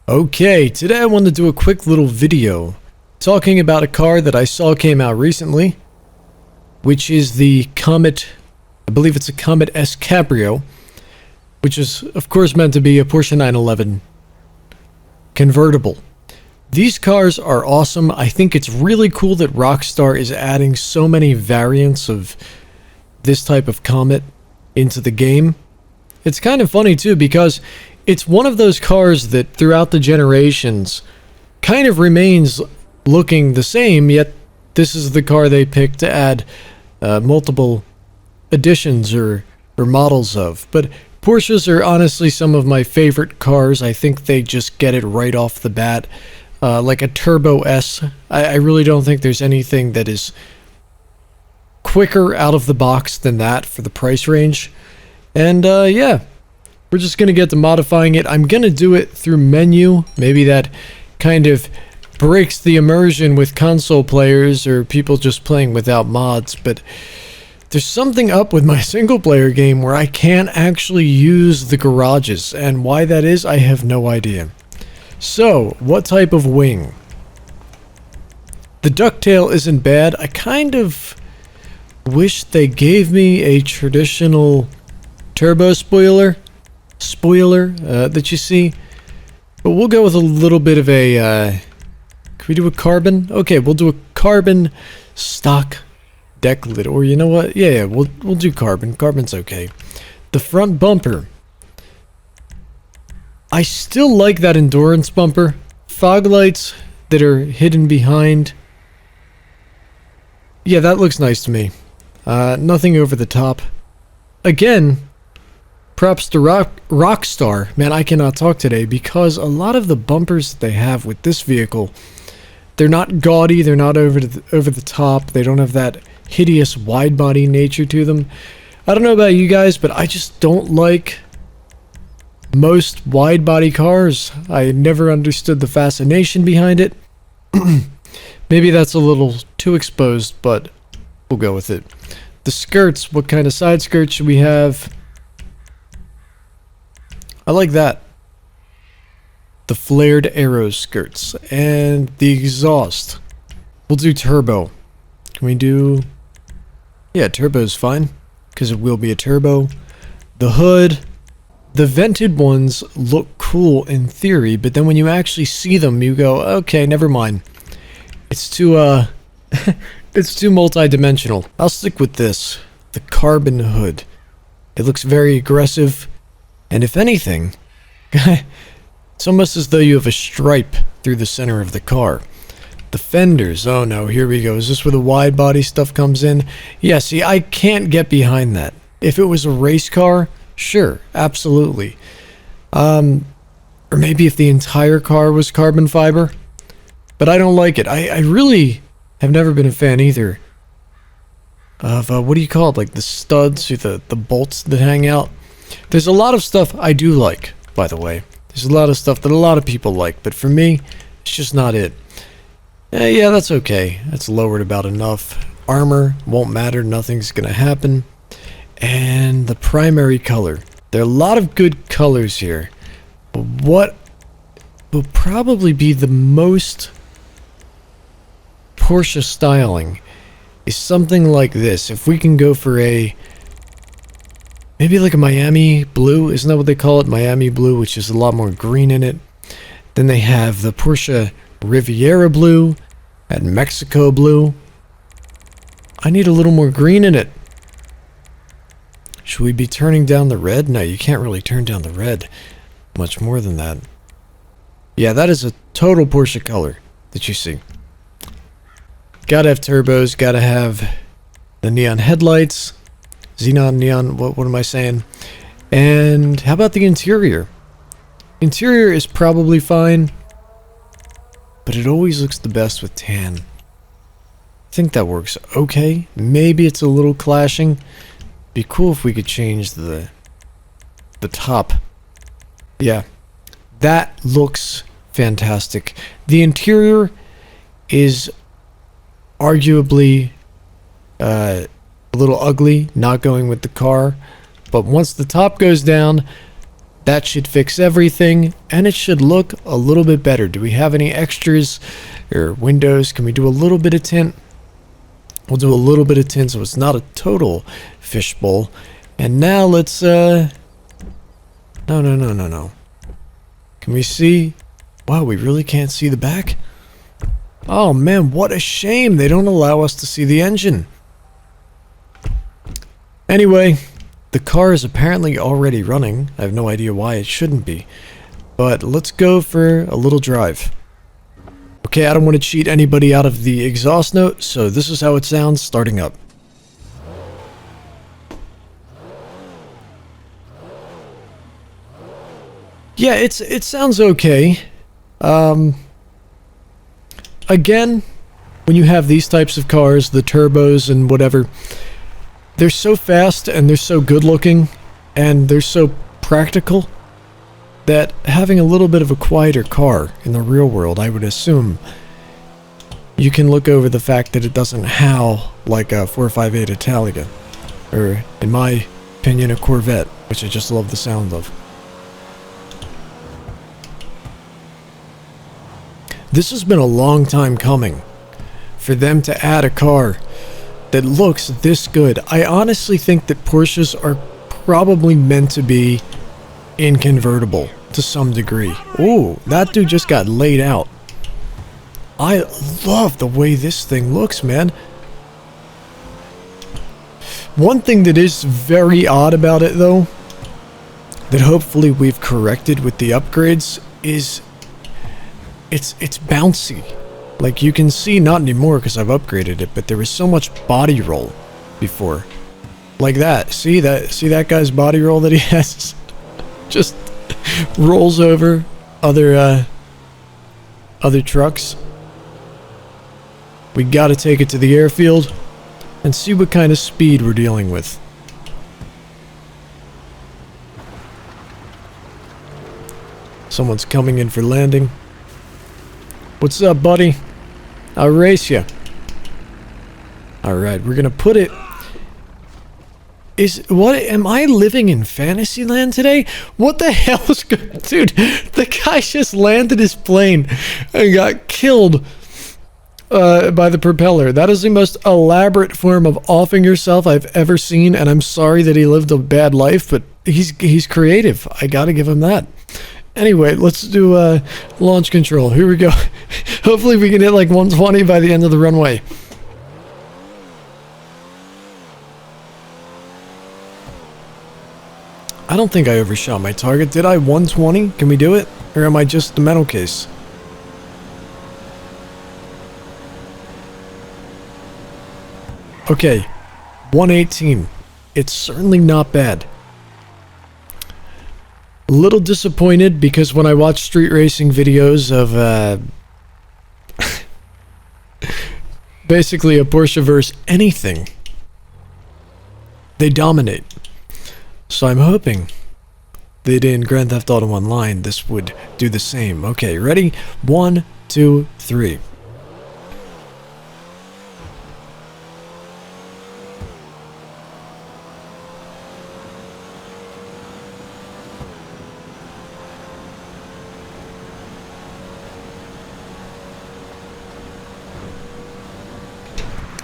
Okay, today I wanted to do a quick little video talking about a car that I saw came out recently, which is the Comet. I believe it's a Comet S Cabrio, which is of course meant to be a Porsche 911 convertible. These cars are awesome. I think it's really cool that Rockstar is adding so many variants of this type of Comet into the game. It's kind of funny too, because it's one of those cars that throughout the generations kind of remains looking the same, yet this is the car they picked to add multiple editions or models of. But Porsches are honestly some of my favorite cars. I think they just get it right off the bat. Like a Turbo S, I really don't think there's anything that is quicker out of the box than that for the price range. And yeah, we're just going to get to modifying it. I'm going to do it through menu. Maybe that kind of breaks the immersion with console players or people just playing without mods. But there's something up with my single player game where I can't actually use the garages. And why that is, I have no idea. So, what type of wing? The ducktail isn't bad. I kind of wish they gave me a traditional turbo spoiler that you see, but we'll go with a little bit of a can we do a carbon? Okay, we'll do a carbon stock deck lid, or you know what, yeah, we'll do carbon's okay. The front bumper, I still like that endurance bumper. Fog lights that are hidden behind, yeah, that looks nice to me. Nothing over the top. Again, props to Rockstar. Man, I cannot talk today, because a lot of the bumpers that they have with this vehicle, they're not gaudy, they're not over the top, they don't have that hideous wide body nature to them. I don't know about you guys, but I just don't like most wide body cars. I never understood the fascination behind it. Maybe that's a little too exposed, but we'll go with it. The skirts, what kind of side skirts should we have? I like that. The flared arrow skirts. And the exhaust. We'll do turbo. Can we do... yeah, turbo's fine, because it will be a turbo. The hood. The vented ones look cool in theory, but then when you actually see them, you go, okay, never mind. It's too, it's too multi-dimensional. I'll stick with this. The carbon hood. It looks very aggressive. And if anything, it's almost as though you have a stripe through the center of the car. The fenders, oh no, here we go. Is this where the wide body stuff comes in? Yeah, see, I can't get behind that. If it was a race car, sure, absolutely. Or maybe if the entire car was carbon fiber. But I don't like it. I really have never been a fan either of, what do you call it? Like the studs or the bolts that hang out. There's a lot of stuff I do like, by the way. There's a lot of stuff that a lot of people like, but for me, it's just not it. Yeah, that's okay. That's lowered about enough. Armor won't matter. Nothing's gonna happen. And the primary color. There are a lot of good colors here. But what will probably be the most Porsche styling is something like this. If we can go for a... maybe like a Miami blue, isn't that what they call it? Miami blue, which is a lot more green in it. Then they have the Porsche Riviera blue and Mexico blue. I need a little more green in it. Should we be turning down the red? No, you can't really turn down the red much more than that. Yeah, that is a total Porsche color that you see. Gotta have turbos, gotta have the neon headlights. Xenon, neon, what am I saying? And how about the interior? Interior is probably fine, but it always looks the best with tan. I think that works okay. Maybe it's a little clashing. Be cool if we could change the top. Yeah, that looks fantastic. The interior is arguably a little ugly, not going with the car, but once the top goes down, That should fix everything, and it should look a little bit better. Do we have any extras or windows? Can we do a little bit of tint? We'll do a little bit of tint so it's not a total fishbowl. And now let's, no. Can we see? Wow, we really can't see the back? Oh man, what a shame. They don't allow us to see the engine. Anyway, the car is apparently already running. I have no idea why it shouldn't be. But let's go for a little drive. Okay, I don't want to cheat anybody out of the exhaust note, so this is how it sounds starting up. Yeah, it sounds okay. Again, when you have these types of cars, the turbos and whatever, they're so fast and they're so good looking and they're so practical that having a little bit of a quieter car in the real world, I would assume, you can look over the fact that it doesn't howl like a 458 Italia, or in my opinion, a Corvette, which I just love the sound of. This has been a long time coming for them to add a car that looks this good. I honestly think that Porsches are probably meant to be in convertible to some degree. Ooh, that dude just got laid out. I love the way this thing looks, man. One thing that is very odd about it, though, that hopefully we've corrected with the upgrades, is it's bouncy. Like, you can see, not anymore because I've upgraded it, but there was so much body roll before. Like that. See that guy's body roll that he has? Just rolls over other trucks. We gotta take it to the airfield and see what kind of speed we're dealing with. Someone's coming in for landing. What's up, buddy? I'll race you. Alright, we're gonna put it... am I living in Fantasyland today? What the hell is good? Dude, the guy just landed his plane and got killed by the propeller. That is the most elaborate form of offing yourself I've ever seen, and I'm sorry that he lived a bad life, but he's creative. I gotta give him that. Anyway, let's do launch control. Here we go. Hopefully we can hit like 120 by the end of the runway. I don't think I overshot my target. Did I? 120? Can we do it? Or am I just the metal case? Okay. 118. It's certainly not bad. A little disappointed because when I watch street racing videos of basically a Porsche versus anything, they dominate. So I'm hoping that in Grand Theft Auto Online this would do the same. Okay, ready? 1, 2, 3.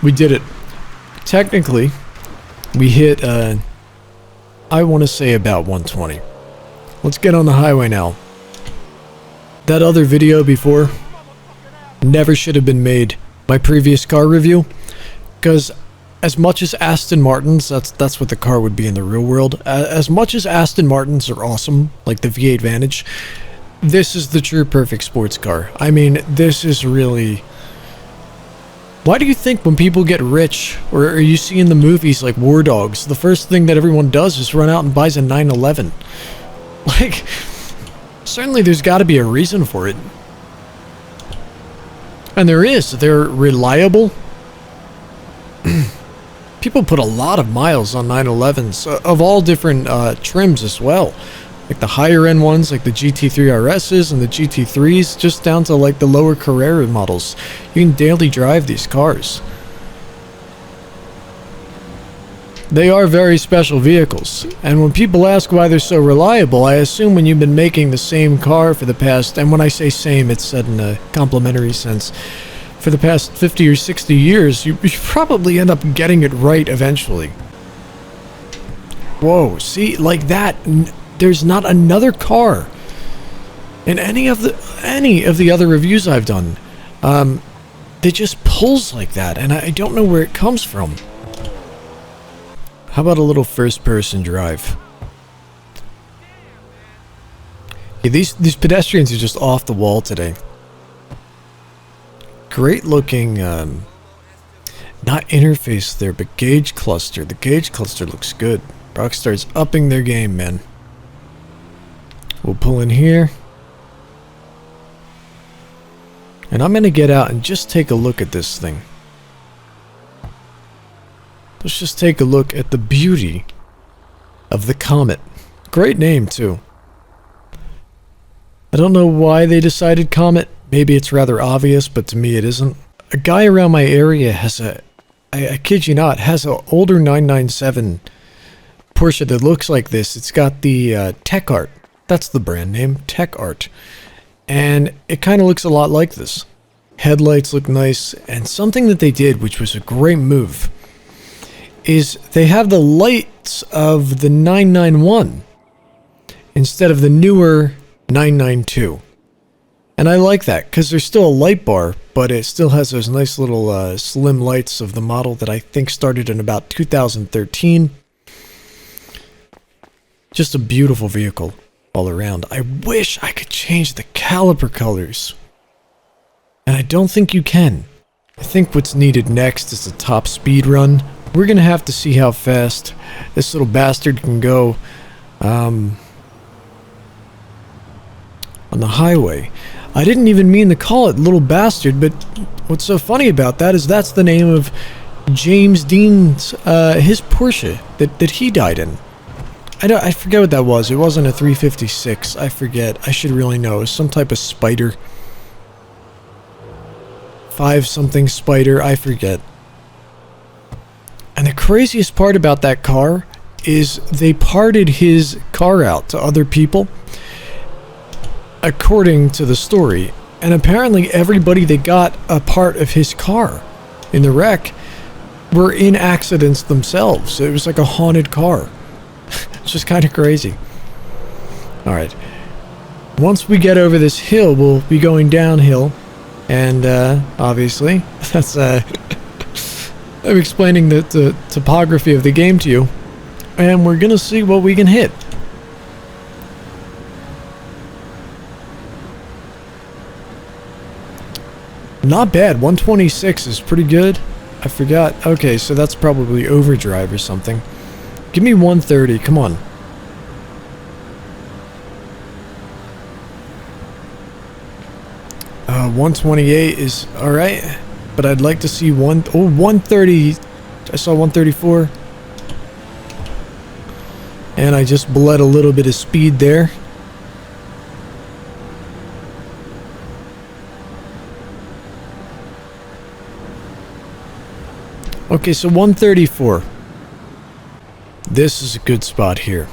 We did it. Technically, we hit, I want to say about 120. Let's get on the highway now. That other video before never should have been made. My previous car review, because as much as Aston Martins, that's what the car would be in the real world. As much as Aston Martins are awesome, like the V8 Vantage, this is the true perfect sports car. I mean, this is really... Why do you think when people get rich, or you see in the movies like War Dogs, the first thing that everyone does is run out and buys a 911? Like, certainly there's got to be a reason for it. And there is. They're reliable. People put a lot of miles on 911s, of all different trims as well. Like the higher end ones, like the GT3 RSs and the GT3s, just down to like the lower Carrera models. You can daily drive these cars. They are very special vehicles, and when people ask why they're so reliable, I assume when you've been making the same car for the past, and when I say same, it's said in a complimentary sense, for the past 50 or 60 years, you probably end up getting it right eventually. Whoa, see, like that, there's not another car in any of the other reviews I've done that just pulls like that, and I don't know where it comes from. How about a little first-person drive? Yeah, these pedestrians are just off the wall today. Great looking, not interface there, but gauge cluster. The gauge cluster looks good. Rockstar's upping their game, man. We'll pull in here. And I'm gonna get out and just take a look at this thing. Let's just take a look at the beauty of the Comet. Great name, too. I don't know why they decided Comet. Maybe it's rather obvious, but to me it isn't. A guy around my area has I kid you not, has an older 997 Porsche that looks like this. It's got the Tech Art. That's the brand name, Tech Art. And it kind of looks a lot like this. Headlights look nice, and something that they did, which was a great move, is they have the lights of the 991 instead of the newer 992. And I like that because there's still a light bar, but it still has those nice little slim lights of the model that I think started in about 2013. Just a beautiful vehicle all around. I wish I could change the caliper colors, and I don't think you can. I think what's needed next is a top speed run. We're gonna have to see how fast this little bastard can go on the highway. I didn't even mean to call it little bastard, but what's so funny about that is that's the name of James Dean's his Porsche that he died in. I forget what that was. It wasn't a 356. I forget. I should really know. It was some type of Spider. 5-something Spider. I forget. And the craziest part about that car is they parted his car out to other people, according to the story. And apparently everybody that got a part of his car in the wreck were in accidents themselves. It was like a haunted car. It's just kind of crazy. Alright. Once we get over this hill, we'll be going downhill. And, obviously, that's, I'm explaining the topography of the game to you. And we're gonna see what we can hit. Not bad. 126 is pretty good. I forgot. Okay, so that's probably overdrive or something. Give me 130. Come on. Uh, 128 is alright. But I'd like to see 130. I saw 134. And I just bled a little bit of speed there. Okay, so 134. This is a good spot here.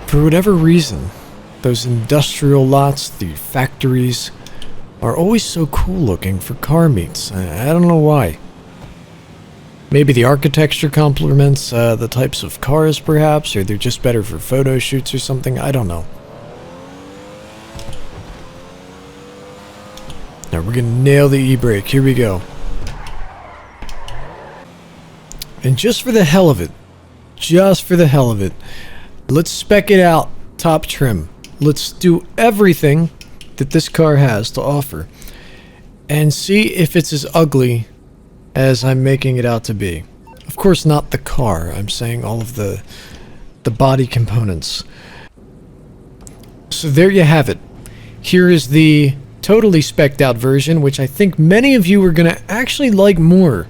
For whatever reason, those industrial lots, the factories, are always so cool looking for car meets. I don't know why. Maybe the architecture complements the types of cars, perhaps, or they're just better for photo shoots or something. I don't know. Now we're gonna nail the e-brake. Here we go. And just for the hell of it, let's spec it out top trim. Let's do everything that this car has to offer and see if it's as ugly as I'm making it out to be. Of course, not the car. I'm saying all of the body components. So there you have it. Here is the totally spec'd out version, which I think many of you are going to actually like more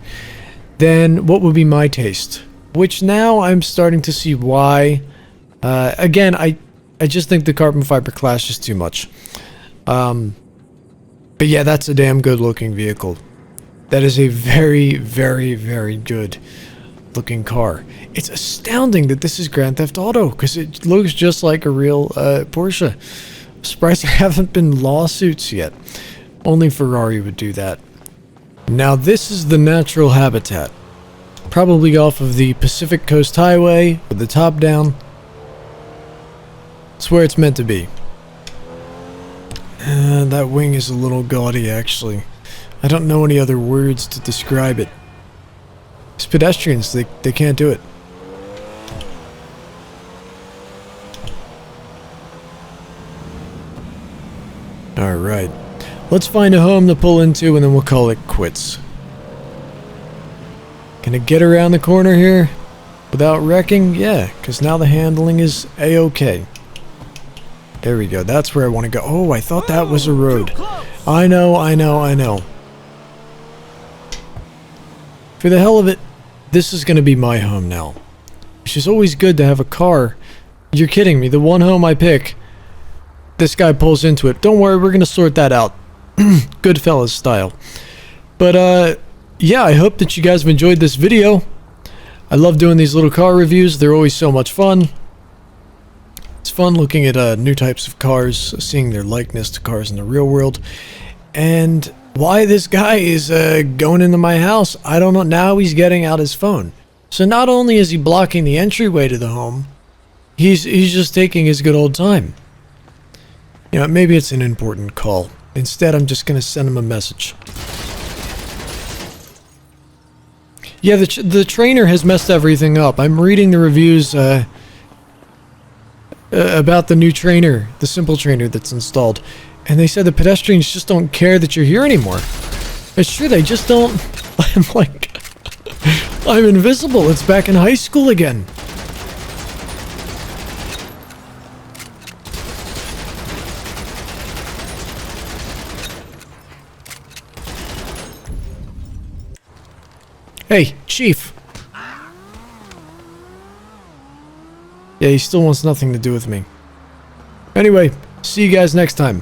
than what would be my taste. Which now I'm starting to see why. Again, I just think the carbon fiber clashes too much. But yeah, that's a damn good looking vehicle. That is a very, very, very good looking car. It's astounding that this is Grand Theft Auto because it looks just like a real Porsche. I'm surprised there haven't been lawsuits yet. Only Ferrari would do that. Now this is the natural habitat. Probably off of the Pacific Coast Highway with the top down. It's where it's meant to be. That wing is a little gaudy, actually. I don't know any other words to describe it. These pedestrians, they can't do it. Alright. Let's find a home to pull into and then we'll call it quits. Can I get around the corner here without wrecking? Yeah, because now the handling is a-okay. There we go. That's where I want to go. Oh, I thought that was a road. I know. For the hell of it, this is going to be my home now. Which is always good to have a car. You're kidding me. The one home I pick, this guy pulls into it. Don't worry, we're going to sort that out. Goodfellas style. But, yeah, I hope that you guys have enjoyed this video. I love doing these little car reviews. They're always so much fun. It's fun looking at new types of cars, seeing their likeness to cars in the real world. And why this guy is going into my house, I don't know. Now he's getting out his phone. So not only is he blocking the entryway to the home, he's just taking his good old time. You know, maybe it's an important call. Instead, I'm just going to send him a message. Yeah, the trainer has messed everything up. I'm reading the reviews about the new trainer, the simple trainer that's installed. And they said the pedestrians just don't care that you're here anymore. It's true, they just don't. I'm like, I'm invisible. It's back in high school again. Hey, Chief. Yeah, he still wants nothing to do with me. Anyway, see you guys next time.